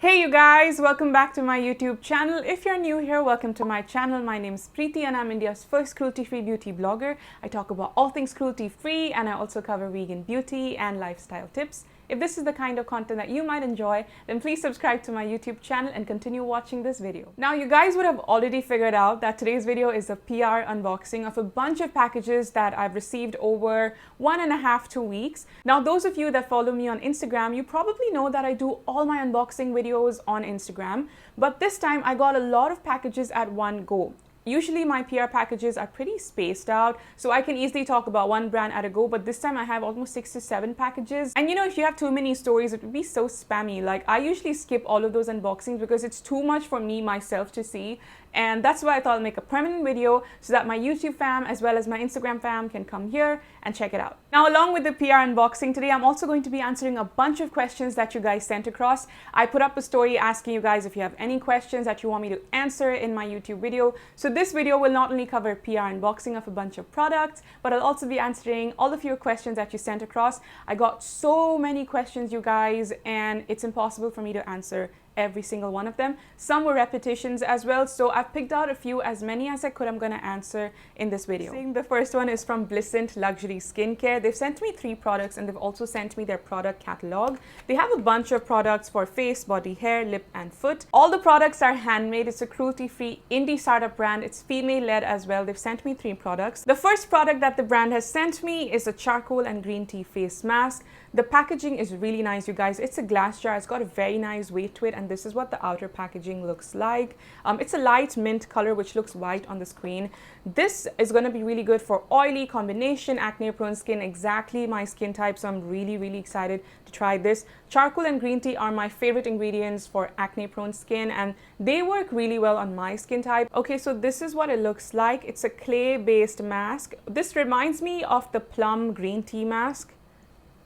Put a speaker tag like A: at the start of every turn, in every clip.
A: Hey you guys, welcome back to my YouTube channel. If you're new here, welcome to my channel. My name is Preeti and I'm India's first cruelty-free beauty blogger. I talk about all things cruelty-free and I also cover vegan beauty and lifestyle tips. If this is the kind of content that you might enjoy, then please subscribe to my YouTube channel and continue watching this video. Now, you guys would have already figured out that today's video is a PR unboxing of a bunch of packages that I've received over 1.5 to 2 weeks. Now, those of you that follow me on Instagram, you probably know that I do all my unboxing videos on Instagram, but this time I got a lot of packages at one go. Usually my PR packages are pretty spaced out, so I can easily talk about one brand at a go, but this time I have almost 6 to 7 packages. And you know, if you have too many stories, it would be so spammy. Like, I usually skip all of those unboxings because it's too much for me myself to see. And that's why I thought I'd make a permanent video so that my YouTube fam as well as my Instagram fam can come here and check it out. Now, along with the PR unboxing today, I'm also going to be answering a bunch of questions that you guys sent across. I put up a story asking you guys if you have any questions that you want me to answer in my YouTube video. So this video will not only cover PR unboxing of a bunch of products, but I'll also be answering all of your questions that you sent across. I got so many questions, you guys, and it's impossible for me to answer every single one of them. Some were repetitions as well, so I've picked out a few, as many as I could. I'm going to answer in this video. The first one is from Blissant Luxury Skincare. They've sent me 3 products and they've also sent me their product catalog. They have a bunch of products for face, body, hair, lip and foot. All the products are handmade. It's a cruelty-free indie startup brand. It's female-led as well. They've sent me 3 products. The first product that the brand has sent me is a charcoal and green tea face mask. The packaging is really nice, you guys. It's a glass jar. It's got a very nice weight to it, and this is what the outer packaging looks like. It's a light mint color which looks white on the screen. This is going to be really good for oily combination, acne prone skin, exactly my skin type, so I'm really excited to try this. Charcoal and green tea are my favorite ingredients for acne prone skin and they work really well on my skin type. Okay, so this is what it looks like. It's a clay based mask. This reminds me of the plum green tea mask.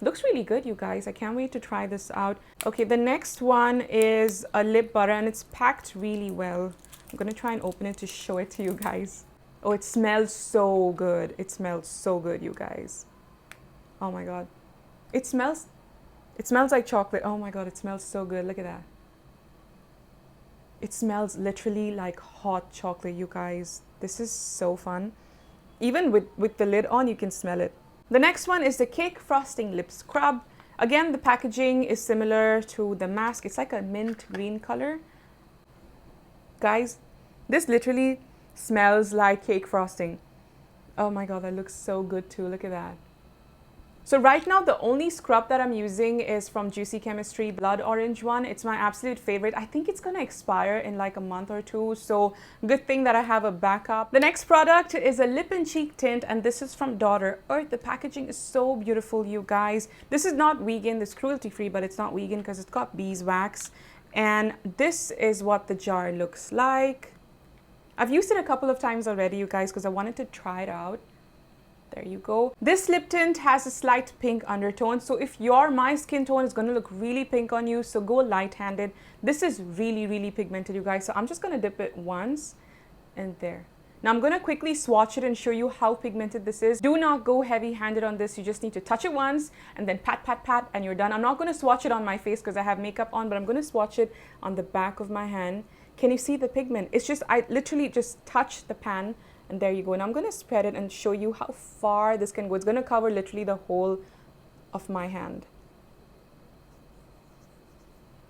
A: Looks really good, you guys. I can't wait to try this out. Okay, the next one is a lip butter and it's packed really well. I'm gonna try and open it to show it to you guys. Oh, it smells so good. It smells so good, you guys. Oh my god. It smells like chocolate. Oh my god, it smells so good. Look at that. It smells literally like hot chocolate, you guys. This is so fun. Even with the lid on, you can smell it. The next one is the Cake Frosting Lip Scrub. Again, the packaging is similar to the mask. It's like a mint green color. Guys, this literally smells like cake frosting. Oh my god, that looks so good too. Look at that. So right now, the only scrub that I'm using is from Juicy Chemistry Blood Orange one. It's my absolute favorite. I think it's gonna expire in like a month or 2, so good thing that I have a backup. The next product is a lip and cheek tint, and this is from Daughter Earth. The packaging is so beautiful, you guys. This is not vegan, this is cruelty-free, but it's not vegan because it's got beeswax. And this is what the jar looks like. I've used it a couple of times already, you guys, because I wanted to try it out. There you go. This lip tint has a slight pink undertone. So if my skin tone is going to look really pink on you, so go light-handed. This is really pigmented, you guys. So I'm just going to dip it once and there. Now I'm going to quickly swatch it and show you how pigmented this is. Do not go heavy-handed on this. You just need to touch it once and then pat, and you're done. I'm not going to swatch it on my face because I have makeup on, but I'm going to swatch it on the back of my hand. Can you see the pigment? It's just, I literally just touch the pan. And there you go. And I'm going to spread it and show you how far this can go. It's going to cover literally the whole of my hand.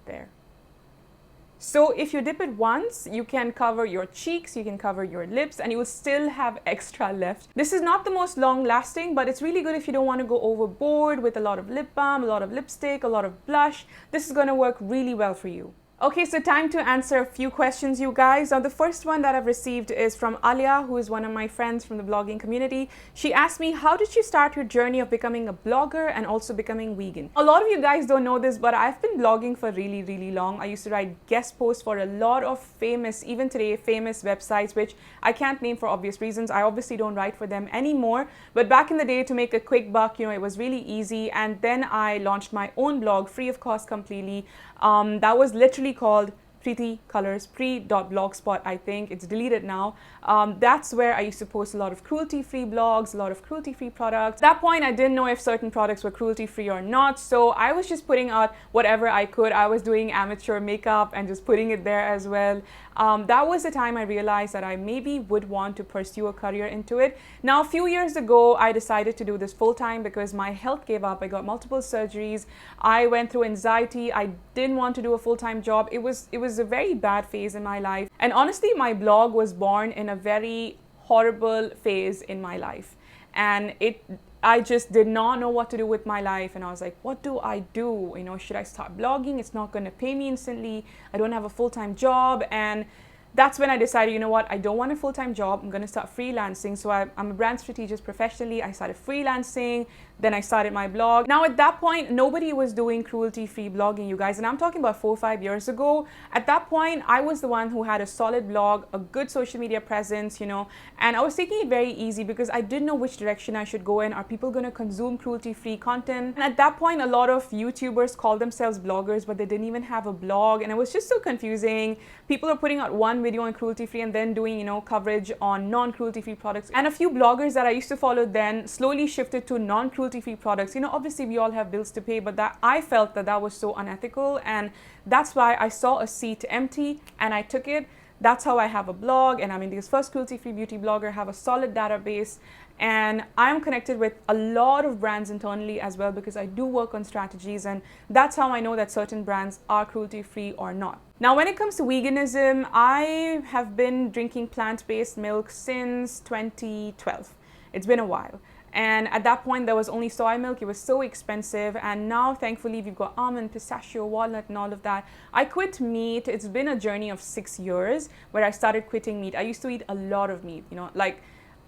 A: There. So if you dip it once, you can cover your cheeks, you can cover your lips, and you will still have extra left. This is not the most long lasting, but it's really good if you don't want to go overboard with a lot of lip balm, a lot of lipstick, a lot of blush. This is going to work really well for you. Okay, so time to answer a few questions, you guys. Now, the first one that I've received is from Alia, who is one of my friends from the blogging community. She asked me, how did you start your journey of becoming a blogger and also becoming vegan? A lot of you guys don't know this, but I've been blogging for really long. I used to write guest posts for a lot of famous, even today, famous websites, which I can't name for obvious reasons. I obviously don't write for them anymore. But back in the day, to make a quick buck, you know, it was really easy. And then I launched my own blog, free of cost completely. That was literally called Preiti Colors, pre.blogspot, I think. It's deleted now. That's where I used to post a lot of cruelty-free blogs, a lot of cruelty-free products. At that point, I didn't know if certain products were cruelty-free or not, so I was just putting out whatever I could. I was doing amateur makeup and just putting it there as well. That was the time I realized that I maybe would want to pursue a career into it. Now, a few years ago, I decided to do this full-time because my health gave up. I got multiple surgeries. I went through anxiety. I didn't want to do a full-time job. It was a very bad phase in my life. And honestly, my blog was born in a very horrible phase in my life. And I just did not know what to do with my life. And I was like, what do I do? You know, should I start blogging? It's not going to pay me instantly. I don't have a full-time job. And that's when I decided, you know what, I don't want a full-time job. I'm going to start freelancing. So I'm a brand strategist professionally. I started freelancing. Then I started my blog. Now at that point, nobody was doing cruelty-free blogging, you guys. And I'm talking about 4 or 5 years ago. At that point, I was the one who had a solid blog, a good social media presence, you know, and I was taking it very easy because I didn't know which direction I should go in. Are people going to consume cruelty-free content? And at that point, a lot of YouTubers called themselves bloggers, but they didn't even have a blog. And it was just so confusing. People are putting out one video on cruelty-free and then doing, you know, coverage on non-cruelty-free products. And a few bloggers that I used to follow then slowly shifted to non-cruelty-free products. You know, obviously we all have bills to pay, but that I felt that was so unethical, and that's why I saw a seat empty and I took it. That's how I have a blog, and I'm India's first cruelty-free beauty blogger. I have a solid database, and I'm connected with a lot of brands internally as well because I do work on strategies, and that's how I know that certain brands are cruelty-free or not. Now, when it comes to veganism, I have been drinking plant-based milk since 2012. It's been a while. And at that point, there was only soy milk. It was so expensive. And now, thankfully, we've got almond, pistachio, walnut, and all of that. I quit meat. It's been a journey of 6 years where I started quitting meat. I used to eat a lot of meat, you know, like,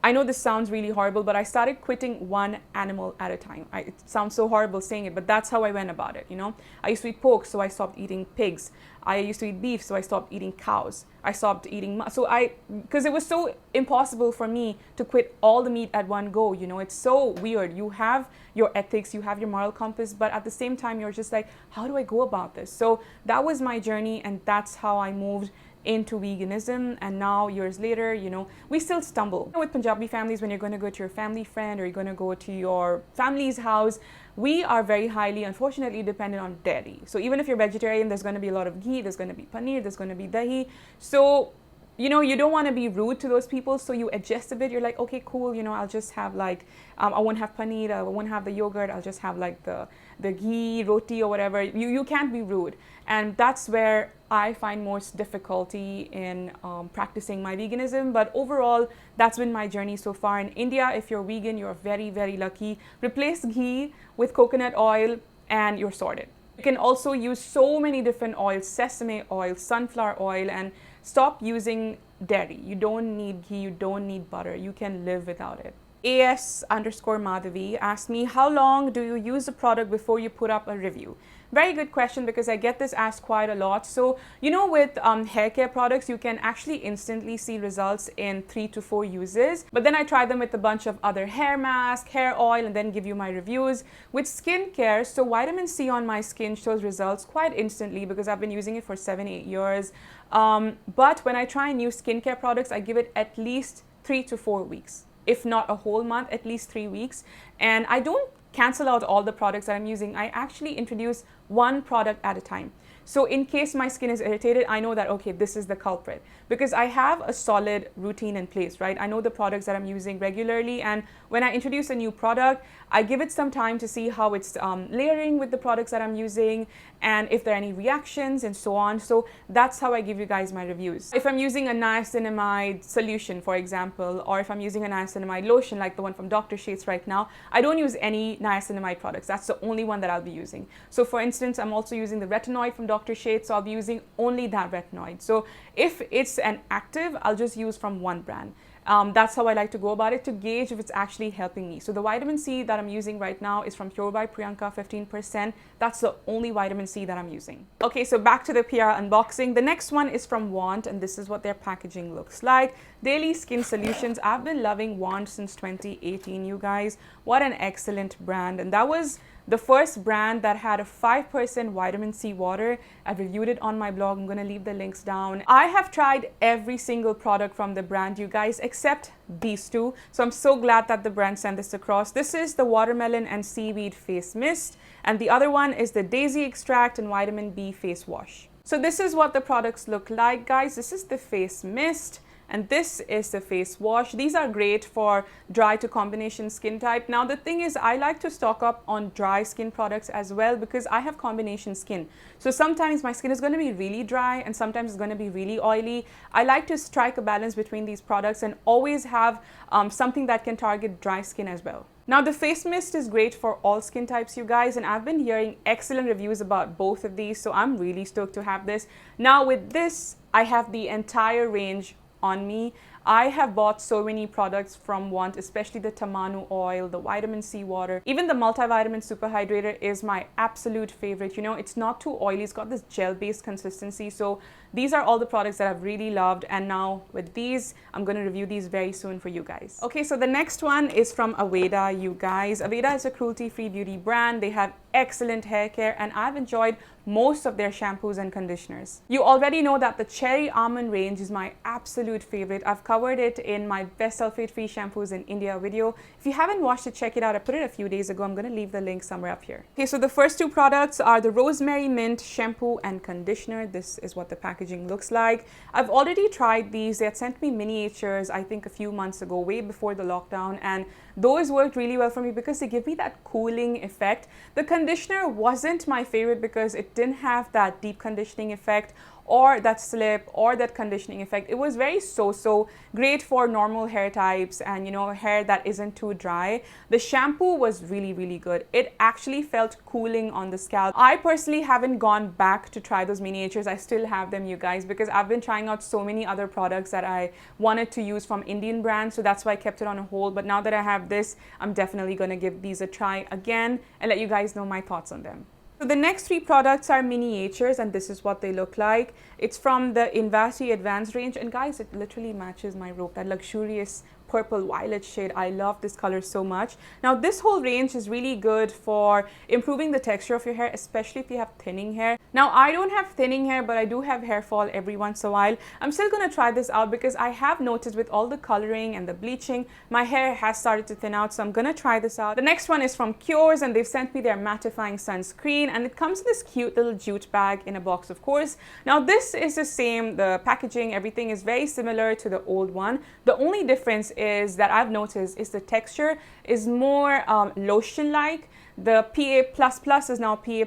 A: I know this sounds really horrible, but I started quitting one animal at a time. It sounds so horrible saying it, but that's how I went about it, you know. I used to eat pork, so I stopped eating pigs. I used to eat beef, so I stopped eating cows. I stopped eating, because it was so impossible for me to quit all the meat at one go, you know. It's so weird. You have your ethics, you have your moral compass, but at the same time, you're just like, how do I go about this? So that was my journey, and that's how I moved into veganism. And now years later, you know, we still stumble with Punjabi families. When you're going to go to your family friend or you're going to go to your family's house, we are very highly, unfortunately, dependent on dairy. So even if you're vegetarian, there's going to be a lot of ghee, there's going to be paneer, there's going to be dahi. So, you know, you don't want to be rude to those people, so you adjust a bit. You're like, okay, cool, you know, I'll just have like, I won't have paneer, I won't have the yogurt, I'll just have like the ghee, roti or whatever. You can't be rude. And that's where I find most difficulty in practicing my veganism. But overall, that's been my journey so far. In India, if you're vegan, you're very, very lucky. Replace ghee with coconut oil and you're sorted. You can also use so many different oils, sesame oil, sunflower oil, and stop using dairy. You don't need ghee, you don't need butter. You can live without it. AS_Madhavi asked me, how long do you use the product before you put up a review? Very good question, because I get this asked quite a lot. So, you know, with hair care products, you can actually instantly see results in 3 to 4 uses. But then I try them with a bunch of other hair masks, hair oil, and then give you my reviews. With skincare, so vitamin C on my skin shows results quite instantly because I've been using it for 7-8 years. But when I try new skincare products, I give it at least 3 to 4 weeks. If not a whole month, at least 3 weeks. And I don't cancel out all the products that I'm using. I actually introduce one product at a time. So in case my skin is irritated, I know that, okay, this is the culprit, because I have a solid routine in place, right? I know the products that I'm using regularly, and when I introduce a new product, I give it some time to see how it's layering with the products that I'm using and if there are any reactions and so on. So that's how I give you guys my reviews. If I'm using a niacinamide solution, for example, or if I'm using a niacinamide lotion like the one from Dr. Shades right now, I don't use any niacinamide products. That's the only one that I'll be using. So for instance, I'm also using the retinoid from Dr. Shades, so I'll be using only that retinoid. So if it's an active, I'll just use from one brand. That's how I like to go about it to gauge if it's actually helping me. So the vitamin C that I'm using right now is from Pure by Priyanka, 15%. That's the only vitamin C that I'm using. Okay, so back to the PR unboxing. The next one is from Want, and this is what their packaging looks like. Daily Skin Solutions. I've been loving Want since 2018, you guys. What an excellent brand. And that was the first brand that had a 5% vitamin C water. I've reviewed it on my blog. I'm going to leave the links down. I have tried every single product from the brand, you guys, except these two. So I'm so glad that the brand sent this across. This is the watermelon and seaweed face mist, and the other one is the daisy extract and vitamin B face wash. So this is what the products look like, guys. This is the face mist, and this is the face wash. These are great for dry to combination skin type. Now the thing is, I like to stock up on dry skin products as well because I have combination skin. So sometimes my skin is going to be really dry and sometimes it's going to be really oily. I like to strike a balance between these products and always have something that can target dry skin as well. Now the face mist is great for all skin types, you guys, and I've been hearing excellent reviews about both of these, so I'm really stoked to have this. Now with this, I have the entire range on me. I have bought so many products from Want, especially the tamanu oil, the vitamin C water. Even the multivitamin super hydrator is my absolute favorite. You know, it's not too oily. It's got this gel-based consistency. So these are all the products that I've really loved. And now with these, I'm going to review these very soon for you guys. Okay, so the next one is from Aveda, you guys. Aveda is a cruelty-free beauty brand. They have excellent hair care, and I've enjoyed most of their shampoos and conditioners. You already know that the cherry almond range is my absolute favorite. I've covered it in my best sulfate-free shampoos in India video. If you haven't watched it, check it out. I put it a few days ago. I'm going to leave the link somewhere up here. Okay, so the first two products are the Rosemary Mint shampoo and conditioner. This is what the packaging looks like. I've already tried these. They had sent me miniatures, I think a few months ago, way before the lockdown, and those worked really well for me because they give me that cooling effect. The conditioner wasn't my favorite because it didn't have that deep conditioning effect or that slip or that conditioning effect. It was very so-so, great for normal hair types and, you know, hair that isn't too dry. The shampoo was really, really good. It actually felt cooling on the scalp. I personally haven't gone back to try those miniatures. I still have them, you guys, because I've been trying out so many other products that I wanted to use from Indian brands, so that's why I kept it on a hold. But now that I have this, I'm definitely going to give these a try again and let you guys know my thoughts on them. So the next three products are miniatures, and this is what they look like. It's from the Invasi Advanced range, and guys, it literally matches my robe, that luxurious purple violet shade. I love this color so much. Now this whole range is really good for improving the texture of your hair, especially if you have thinning hair. Now I don't have thinning hair, but I do have hair fall every once in a while. I'm still going to try this out because I have noticed with all the coloring and the bleaching, my hair has started to thin out, so I'm going to try this out. The next one is from Cures, and they've sent me their mattifying sunscreen, and it comes in this cute little jute bag in a box, of course. Now this is the same, the packaging, everything is very similar to the old one. The only difference is that I've noticed is the texture is more lotion-like. The PA++ is now PA+++,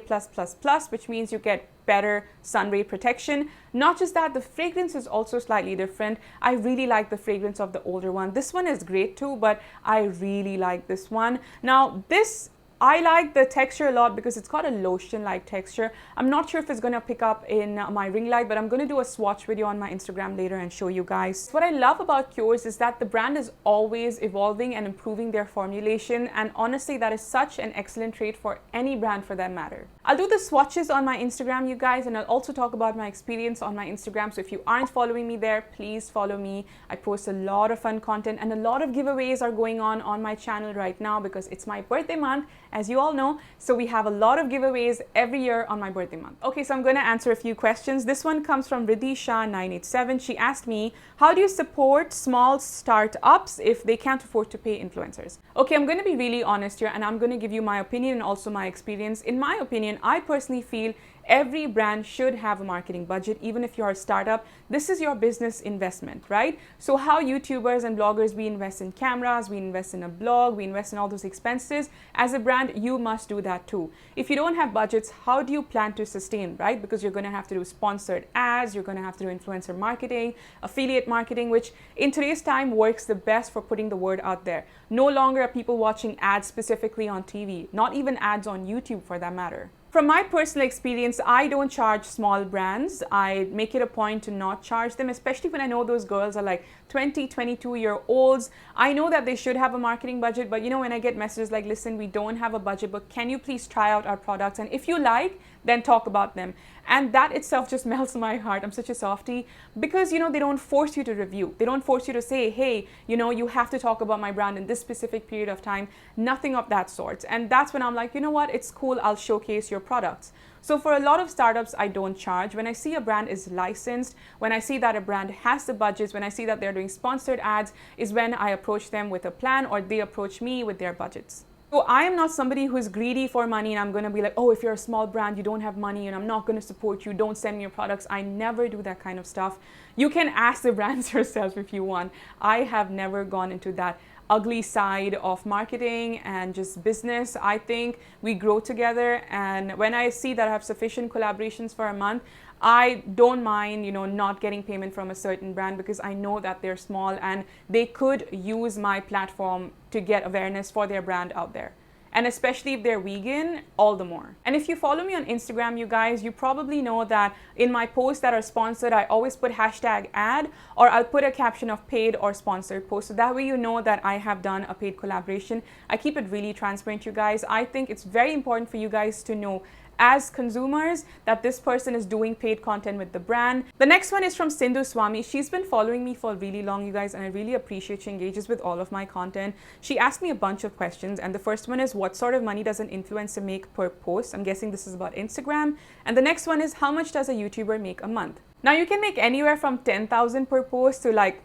A: which means you get better sun ray protection. Not just that, the fragrance is also slightly different. I really like the fragrance of the older one. This one is great too, but I really like this one. Now this, I like the texture a lot because it's got a lotion-like texture. I'm not sure if it's going to pick up in my ring light, but I'm going to do a swatch video on my Instagram later and show you guys. What I love about Cures is that the brand is always evolving and improving their formulation, and honestly, that is such an excellent trait for any brand for that matter. I'll do the swatches on my Instagram, you guys, and I'll also talk about my experience on my Instagram. So if you aren't following me there, please follow me. I post a lot of fun content, and a lot of giveaways are going on my channel right now because it's my birthday month, as you all know. So we have a lot of giveaways every year on my birthday month. Okay, so I'm going to answer a few questions. This one comes from Riddhi Shah 987. She asked me, how do you support small startups if they can't afford to pay influencers? Okay, I'm going to be really honest here, and I'm going to give you my opinion and also my experience. In my opinion, I personally feel every brand should have a marketing budget, even if you're a startup. This is your business investment, right? So how YouTubers and bloggers, we invest in cameras, we invest in a blog, we invest in all those expenses. As a brand, you must do that too. If you don't have budgets, how do you plan to sustain, right? Because you're going to have to do sponsored ads, you're going to have to do influencer marketing, affiliate marketing, which in today's time works the best for putting the word out there. No longer are people watching ads specifically on TV, not even ads on YouTube for that matter. From my personal experience, I don't charge small brands. I make it a point to not charge them, especially when I know those girls are like 20, 22-year-olds. I know that they should have a marketing budget, but you know, when I get messages like, listen, we don't have a budget, but can you please try out our products? And if you like, then talk about them. And that itself just melts my heart. I'm such a softie because, they don't force you to review. They don't force you to say, hey, you have to talk about my brand in this specific period of time. Nothing of that sort. And that's when I'm like, you know what, it's cool. I'll showcase your products. So for a lot of startups, I don't charge. When I see a brand is licensed, when I see that a brand has the budgets, when I see that they're doing sponsored ads, is when I approach them with a plan or they approach me with their budgets. So I am not somebody who is greedy for money and I'm going to be like, oh, if you're a small brand, you don't have money and I'm not going to support you, don't send me your products. I never do that kind of stuff. You can ask the brands yourself if you want. I have never gone into that ugly side of marketing and just business. I think we grow together, and when I see that I have sufficient collaborations for a month, I don't mind, not getting payment from a certain brand because I know that they're small and they could use my platform to get awareness for their brand out there. And especially if they're vegan, all the more. And if you follow me on Instagram, you guys, you probably know that in my posts that are sponsored, I always put #ad or I'll put a caption of paid or sponsored post. So that way you know that I have done a paid collaboration. I keep it really transparent, you guys. I think it's very important for you guys to know as consumers that this person is doing paid content with the brand. The next one is from Sindhu Swami. She's been following me for really long, you guys, and I really appreciate she engages with all of my content. She asked me a bunch of questions, and the first one is, what sort of money does an influencer make per post? I'm guessing this is about Instagram. And the next one is, how much does a YouTuber make a month? Now you can make anywhere from 10,000 per post to like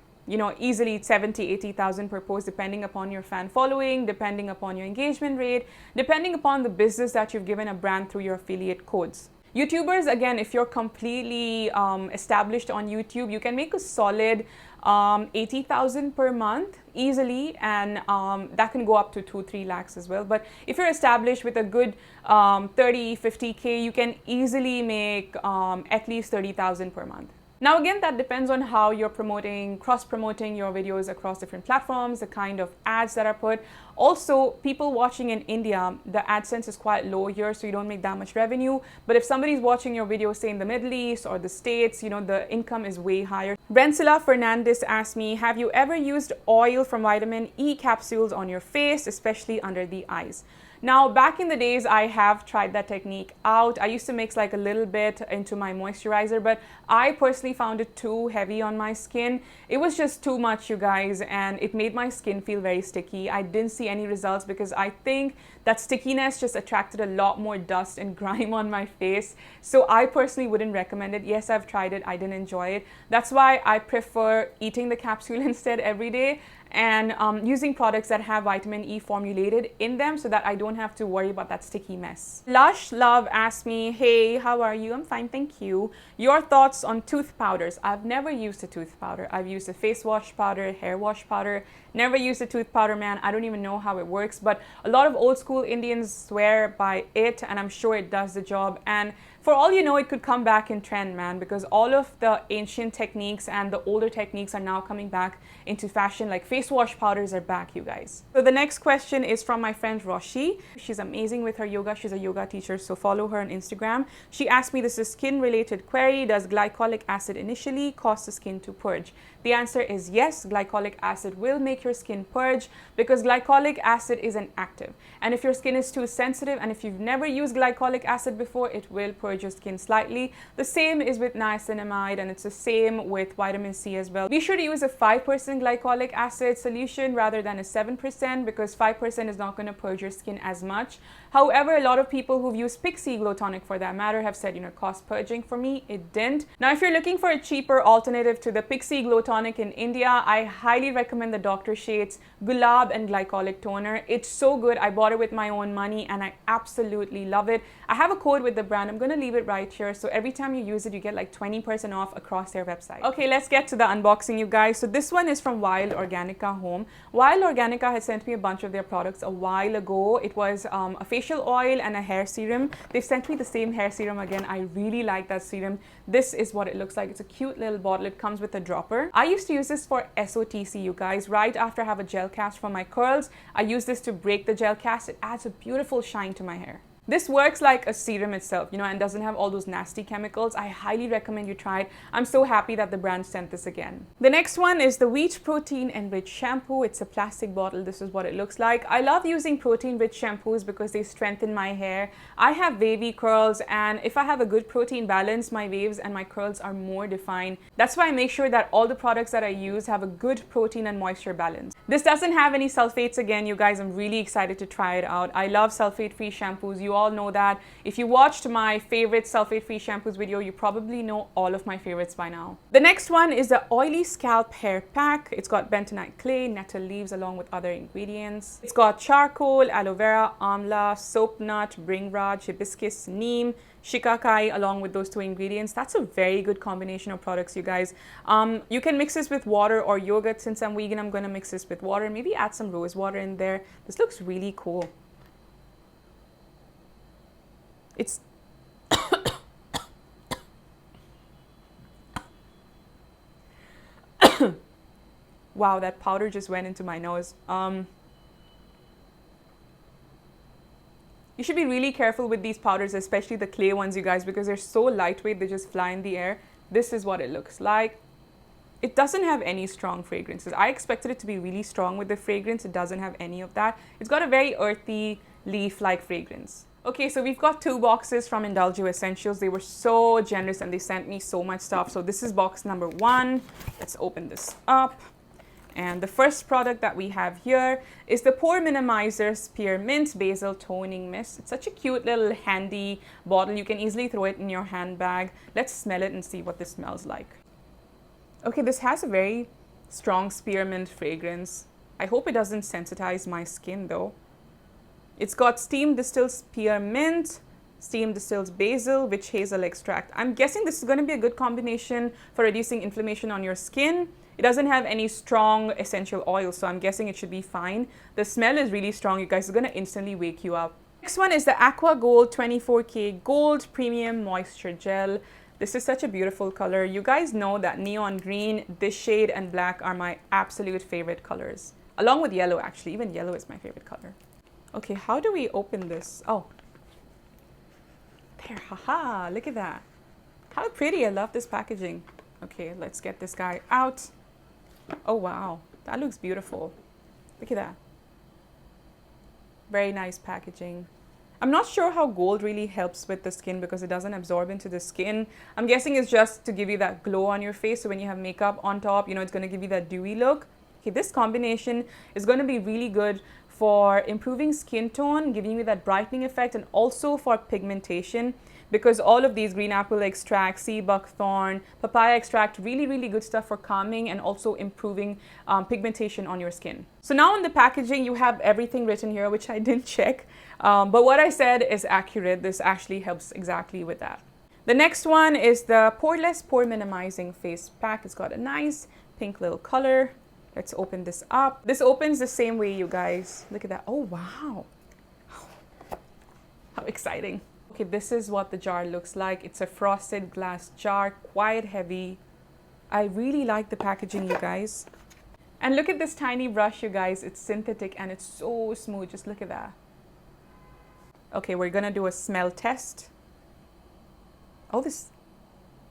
A: easily 70, 80,000 per post, depending upon your fan following, depending upon your engagement rate, depending upon the business that you've given a brand through your affiliate codes. YouTubers, again, if you're completely established on YouTube, you can make a solid 80,000 per month easily, and that can go up to 2-3 lakhs as well. But if you're established with a good 30, 50K, you can easily make at least 30,000 per month. Now again, that depends on how you're cross-promoting your videos across different platforms, the kind of ads that are put. Also, people watching in India, the AdSense is quite low here, so you don't make that much revenue. But if somebody's watching your video, say in the Middle East or the States, the income is way higher. Brencilla Fernandez asked me, have you ever used oil from vitamin E capsules on your face, especially under the eyes? Now, back in the days, I have tried that technique out. I used to mix like a little bit into my moisturizer, but I personally found it too heavy on my skin. It was just too much, you guys, and it made my skin feel very sticky. I didn't see any results because I think that stickiness just attracted a lot more dust and grime on my face. So I personally wouldn't recommend it. Yes, I've tried it. I didn't enjoy it. That's why I prefer eating the capsule instead every day, and using products that have vitamin E formulated in them so that I don't have to worry about that sticky mess. Lush Love asked me, hey, how are you? I'm fine, thank you. Your thoughts on tooth powders? I've never used a tooth powder. I've used a face wash powder, hair wash powder. Never used a tooth powder, man. I don't even know how it works, but a lot of old school Indians swear by it, and I'm sure it does the job. And for all you know, it could come back in trend, man, because all of the ancient techniques and the older techniques are now coming back into fashion. Like face wash powders are back, you guys. So the next question is from my friend Roshi. She's amazing with her yoga. She's a yoga teacher, so follow her on Instagram. She asked me, this is a skin-related query. Does glycolic acid initially cause the skin to purge? The answer is yes, glycolic acid will make your skin purge because glycolic acid is an active. And if your skin is too sensitive and if you've never used glycolic acid before, it will purge your skin slightly. The same is with niacinamide, and it's the same with vitamin C as well. Be sure to use a 5% glycolic acid solution rather than a 7% because 5% is not going to purge your skin as much. However, a lot of people who've used Pixie Glow Tonic for that matter have said, cost purging. For me, it didn't. Now, if you're looking for a cheaper alternative to the Pixie Glow Tonic in India, I highly recommend the Dr. Sheth's Gulab and Glycolic Toner. It's so good. I bought it with my own money and I absolutely love it. I have a code with the brand. I'm going to leave it right here. So every time you use it, you get like 20% off across their website. Okay, let's get to the unboxing, you guys. So this one is from Wild Organica Home. Wild Organica had sent me a bunch of their products a while ago. It was a facial oil and a hair serum. They've sent me the same hair serum again. I really like that serum. This is what it looks like. It's a cute little bottle. It comes with a dropper. I used to use this for SOTC, you guys. Right after I have a gel cast for my curls, I use this to break the gel cast. It adds a beautiful shine to my hair. This works like a serum itself, you know, and doesn't have all those nasty chemicals. I highly recommend you try it. I'm so happy that the brand sent this again. The next one is the Wheat Protein Enriched Shampoo. It's a plastic bottle. This is what it looks like. I love using protein-rich shampoos because they strengthen my hair. I have wavy curls, and if I have a good protein balance, my waves and my curls are more defined. That's why I make sure that all the products that I use have a good protein and moisture balance. This doesn't have any sulfates again, you guys. I'm really excited to try it out. I love sulfate-free shampoos. You all know that. If you watched my favorite sulfate-free shampoos video, you probably know all of my favorites by now. The next one is the Oily Scalp Hair Pack. It's got bentonite clay, nettle leaves along with other ingredients. It's got charcoal, aloe vera, amla, soap nut, bringraj, hibiscus, neem, shikakai along with those two ingredients. That's a very good combination of products, you guys. You can mix this with water or yogurt. Since I'm vegan, I'm going to mix this with water. Maybe add some rose water in there. This looks really cool. It's wow, that powder just went into my nose. You should be really careful with these powders, especially the clay ones, you guys, because they're so lightweight, they just fly in the air. This is what it looks like. It doesn't have any strong fragrances. I expected it to be really strong with the fragrance. It doesn't have any of that. It's got a very earthy, leaf-like fragrance. Okay, so we've got 2 boxes from Indulge Essentials. They were so generous and they sent me so much stuff. So this is box number 1. Let's open this up. And the first product that we have here is the Pore Minimizer Spearmint Basil Toning Mist. It's such a cute little handy bottle. You can easily throw it in your handbag. Let's smell it and see what this smells like. Okay, this has a very strong spearmint fragrance. I hope it doesn't sensitize my skin though. It's got steam distilled spearmint, steam distilled basil, witch hazel extract. I'm guessing this is going to be a good combination for reducing inflammation on your skin. It doesn't have any strong essential oil, so I'm guessing it should be fine. The smell is really strong, you guys. It's going to instantly wake you up. Next one is the Aqua Gold 24K Gold Premium Moisture Gel. This is such a beautiful color. You guys know that neon green, this shade, and black are my absolute favorite colors. Along with yellow, actually. Even yellow is my favorite color. Okay, how do we open this? Oh, there, haha, look at that. How pretty, I love this packaging. Okay, let's get this guy out. Oh, wow, that looks beautiful. Look at that. Very nice packaging. I'm not sure how gold really helps with the skin because it doesn't absorb into the skin. I'm guessing it's just to give you that glow on your face. So when you have makeup on top, you know, it's going to give you that dewy look. Okay, this combination is going to be really good for improving skin tone, giving you that brightening effect, and also for pigmentation, because all of these green apple extract, sea buckthorn, papaya extract, really good stuff for calming and also improving pigmentation on your skin. So now in the packaging, you have everything written here, which I didn't check, but what I said is accurate. This actually helps exactly with that. The next one is the Portless Pore Minimizing Face Pack. It's got a nice pink little color. Let's open this up. This opens the same way, you guys. Look at that. Oh, wow. How exciting. Okay, this is what the jar looks like. It's a frosted glass jar, quite heavy. I really like the packaging, you guys. And look at this tiny brush, you guys. It's synthetic and it's so smooth. Just look at that. Okay, we're gonna do a smell test. Oh, this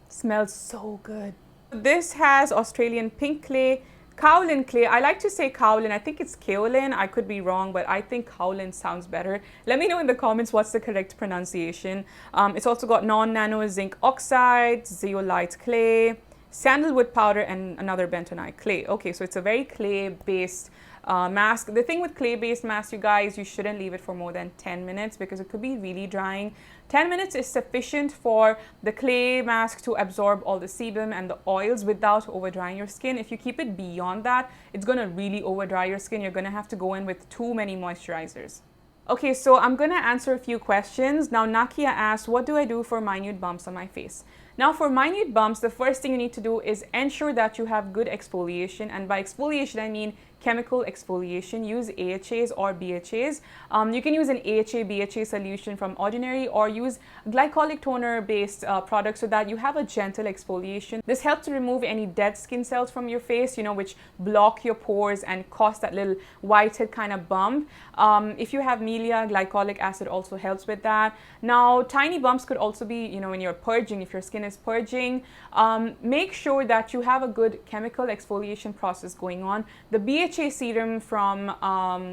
A: smells so good. This has Australian pink clay, kaolin clay. I like to say kaolin. I think it's kaolin. I could be wrong, but I think kaolin sounds better. Let me know in the comments what's the correct pronunciation. It's also got non-nano zinc oxide, zeolite clay, sandalwood powder, and another bentonite clay. Okay, so it's a very clay-based mask. The thing with clay-based masks, you guys, you shouldn't leave it for more than 10 minutes because it could be really drying. 10 minutes is sufficient for the clay mask to absorb all the sebum and the oils without over drying your skin. If you keep it beyond that, it's going to really over dry your skin. You're going to have to go in with too many moisturizers. Okay, so I'm going to answer a few questions. Now, Nakia asked, what do I do for minute bumps on my face? Now for minute bumps, the first thing you need to do is ensure that you have good exfoliation, and by exfoliation I mean chemical exfoliation. Use AHAs or BHAs. You can use an AHA BHA solution from Ordinary, or use glycolic toner based products so that you have a gentle exfoliation. This helps to remove any dead skin cells from your face, which block your pores and cause that little whitehead kind of bump. If you have milia, glycolic acid also helps with that. Now tiny bumps could also be when you're purging, if your skin is purging. Make sure that you have a good chemical exfoliation process going on. The BHA serum from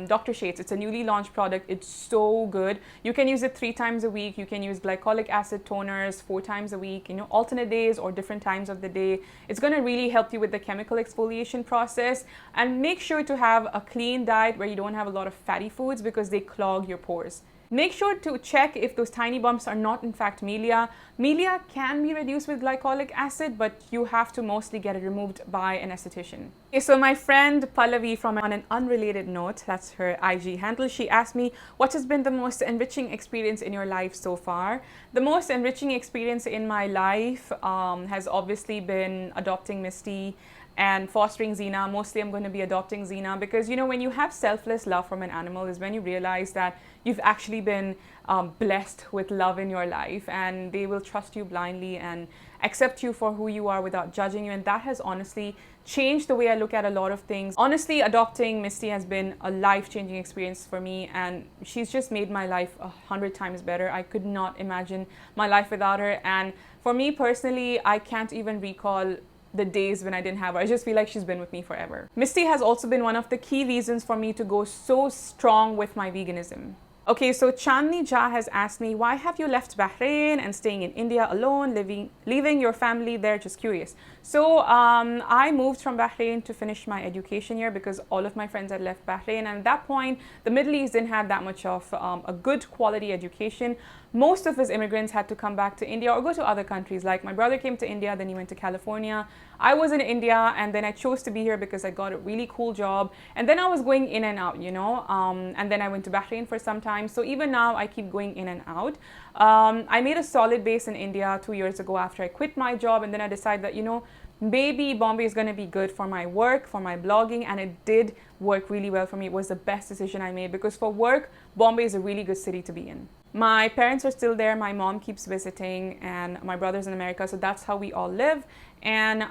A: Dr. Shades, it's a newly launched product. It's so good. You can use it 3 times a week. You can use glycolic acid toners 4 times a week, alternate days or different times of the day. It's going to really help you with the chemical exfoliation process. And make sure to have a clean diet where you don't have a lot of fatty foods, because they clog your pores. Make sure to check if those tiny bumps are not in fact milia. Milia can be reduced with glycolic acid, but you have to mostly get it removed by an esthetician. Okay, so my friend Pallavi, from on an unrelated note, that's her IG handle, she asked me, what has been the most enriching experience in your life so far? The most enriching experience in my life has obviously been adopting Misty and fostering Xena. Mostly I'm going to be adopting Xena, because when you have selfless love from an animal is when you realize that you've actually been blessed with love in your life, and they will trust you blindly and accept you for who you are without judging you. And that has honestly changed the way I look at a lot of things. Honestly, adopting Misty has been a life-changing experience for me, and she's just made my life 100 times better. I could not imagine my life without her. And for me personally, I can't even recall the days when I didn't have her. I just feel like she's been with me forever. Misty has also been one of the key reasons for me to go so strong with my veganism. Okay, so Chandni Jha has asked me, why have you left Bahrain and staying in India alone, leaving your family there? Just curious. So I moved from Bahrain to finish my education here, because all of my friends had left Bahrain, and at that point the Middle East didn't have that much of a good quality education. Most of us immigrants had to come back to India or go to other countries. Like my brother came to India, then he went to California. I was in India, and then I chose to be here because I got a really cool job, and then I was going in and out, and then I went to Bahrain for some time. So even now I keep going in and out. I made a solid base in India 2 years ago after I quit my job, and then I decided that maybe Bombay is going to be good for my work, for my blogging, and it did work really well for me. It was the best decision I made, because for work, Bombay is a really good city to be in. My parents are still there, my mom keeps visiting, and my brother's in America, so that's how we all live. And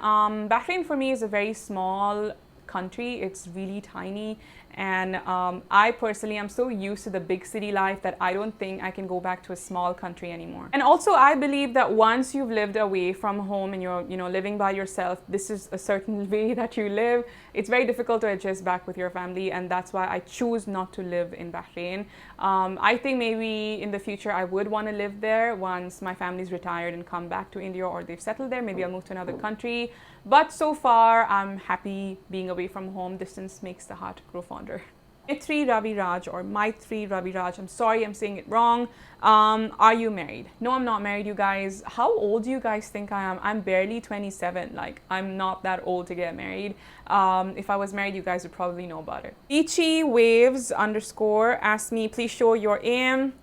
A: Bahrain for me is a very small country. It's really tiny, and I personally am so used to the big city life that I don't think I can go back to a small country anymore. And also I believe that once you've lived away from home and you're living by yourself, this is a certain way that you live. It's very difficult to adjust back with your family, and that's why I choose not to live in Bahrain. I think maybe in the future I would want to live there once my family's retired and come back to India, or they've settled there. Maybe I'll move to another country. But so far, I'm happy being away from home. Distance makes the heart grow fonder. Maitri Ravi Raj, or Maitri Ravi Raj, I'm sorry I'm saying it wrong. Are you married? No, I'm not married, you guys. How old do you guys think I am? I'm barely 27. Like, I'm not that old to get married. If I was married, you guys would probably know about it. Ichi Waves _ asked me, please show your AM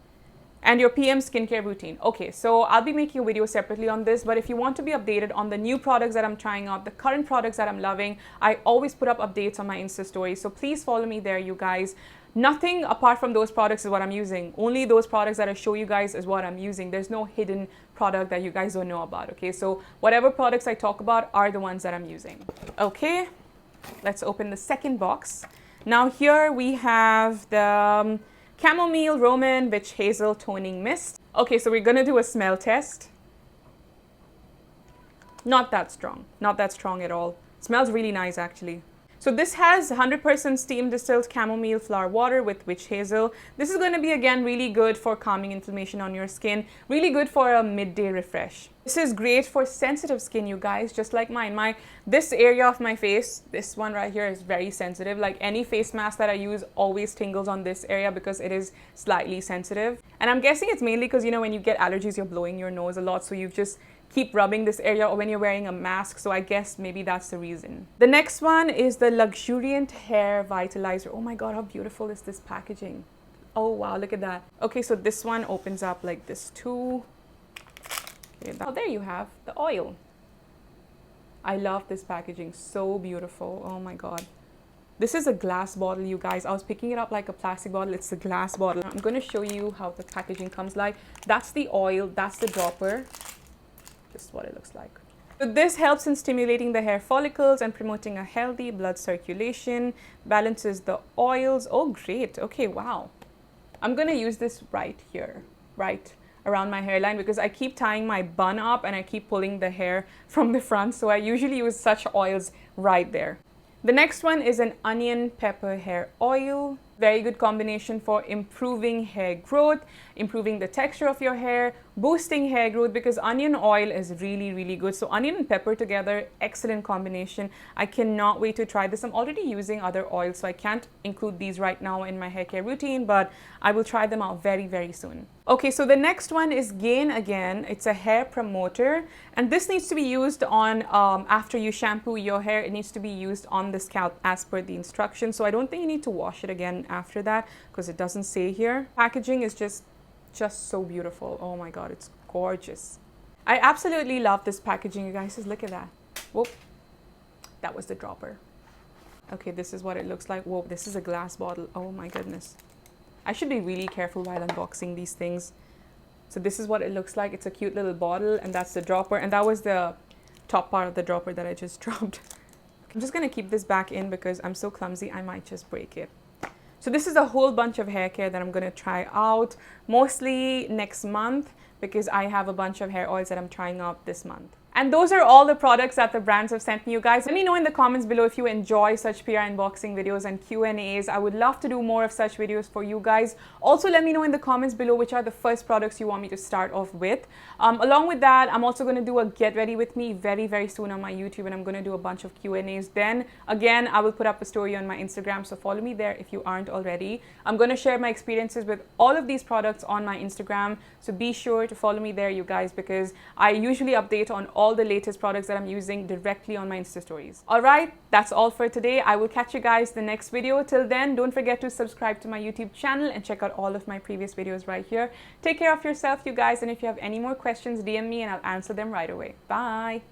A: and your PM skincare routine. Okay, so I'll be making a video separately on this, but if you want to be updated on the new products that I'm trying out, the current products that I'm loving, I always put up updates on my Insta stories. So please follow me there, you guys. Nothing apart from those products is what I'm using. Only those products that I show you guys is what I'm using. There's no hidden product that you guys don't know about, okay? So whatever products I talk about are the ones that I'm using. Okay, let's open the second box. Now here we have the Chamomile Roman Witch Hazel Toning Mist. Okay, so we're gonna do a smell test. Not that strong. Not that strong at all. Smells really nice, actually. So this has 100% steam distilled chamomile flower water with witch hazel. This is going to be again really good for calming inflammation on your skin. Really good for a midday refresh. This is great for sensitive skin, you guys, just like mine. This area of my face, this one right here, is very sensitive. Like any face mask that I use always tingles on this area because it is slightly sensitive. And I'm guessing it's mainly because, you know, when you get allergies, you're blowing your nose a lot. So you just keep rubbing this area, or when you're wearing a mask. So I guess maybe that's the reason. The next one is the Luxuriant Hair Vitalizer. Oh my God, how beautiful is this packaging? Oh wow, look at that. Okay, so this one opens up like this too. Okay, now there you have the oil. I love this packaging, so beautiful. Oh my god. This is a glass bottle, you guys. I was picking it up like a plastic bottle. It's a glass bottle. I'm going to show you how the packaging comes like. That's the oil, that's the dropper. This is what it looks like. So this helps in stimulating the hair follicles and promoting a healthy blood circulation, balances the oils. Oh, great. Okay, wow. I'm going to use this right here, right around my hairline, because I keep tying my bun up and I keep pulling the hair from the front. So I usually use such oils right there. The next one is an onion pepper hair oil. Very good combination for improving hair growth, improving the texture of your hair, boosting hair growth, because onion oil is really, really good. So onion and pepper together, excellent combination. I cannot wait to try this. I'm already using other oils, so I can't include these right now in my hair care routine, but I will try them out very, very soon. Okay, so the next one is Gain Again. It's a hair promoter, and this needs to be used on after you shampoo your hair. It needs to be used on the scalp as per the instructions. So I don't think you need to wash it again after that, because it doesn't say here. Packaging is just so beautiful. Oh my god, it's gorgeous. I absolutely love this packaging, you guys. Just look at that. Whoop, that was the dropper. Okay, this is what it looks like. Whoa, this is a glass bottle. Oh my goodness. I should be really careful while unboxing these things. So this is what it looks like. It's a cute little bottle, and that's the dropper, and that was the top part of the dropper that I just dropped. I'm just gonna keep this back in because I'm so clumsy I might just break it. So this is a whole bunch of hair care that I'm gonna try out mostly next month, because I have a bunch of hair oils that I'm trying out this month. And those are all the products that the brands have sent me, you guys. Let me know in the comments below if you enjoy such PR unboxing videos and Q&As. I would love to do more of such videos for you guys. Also, let me know in the comments below which are the first products you want me to start off with. Along with that, I'm also going to do a get ready with me very, very soon on my YouTube, and I'm going to do a bunch of Q&As. Then again, I will put up a story on my Instagram, so follow me there if you aren't already. I'm going to share my experiences with all of these products on my Instagram, so be sure to follow me there, you guys, because I usually update on all the latest products that I'm using directly on my Insta stories. Alright, that's all for today. I will catch you guys in the next video. Till then, don't forget to subscribe to my YouTube channel and check out all of my previous videos right here. Take care of yourself, you guys, and if you have any more questions, DM me and I'll answer them right away. Bye!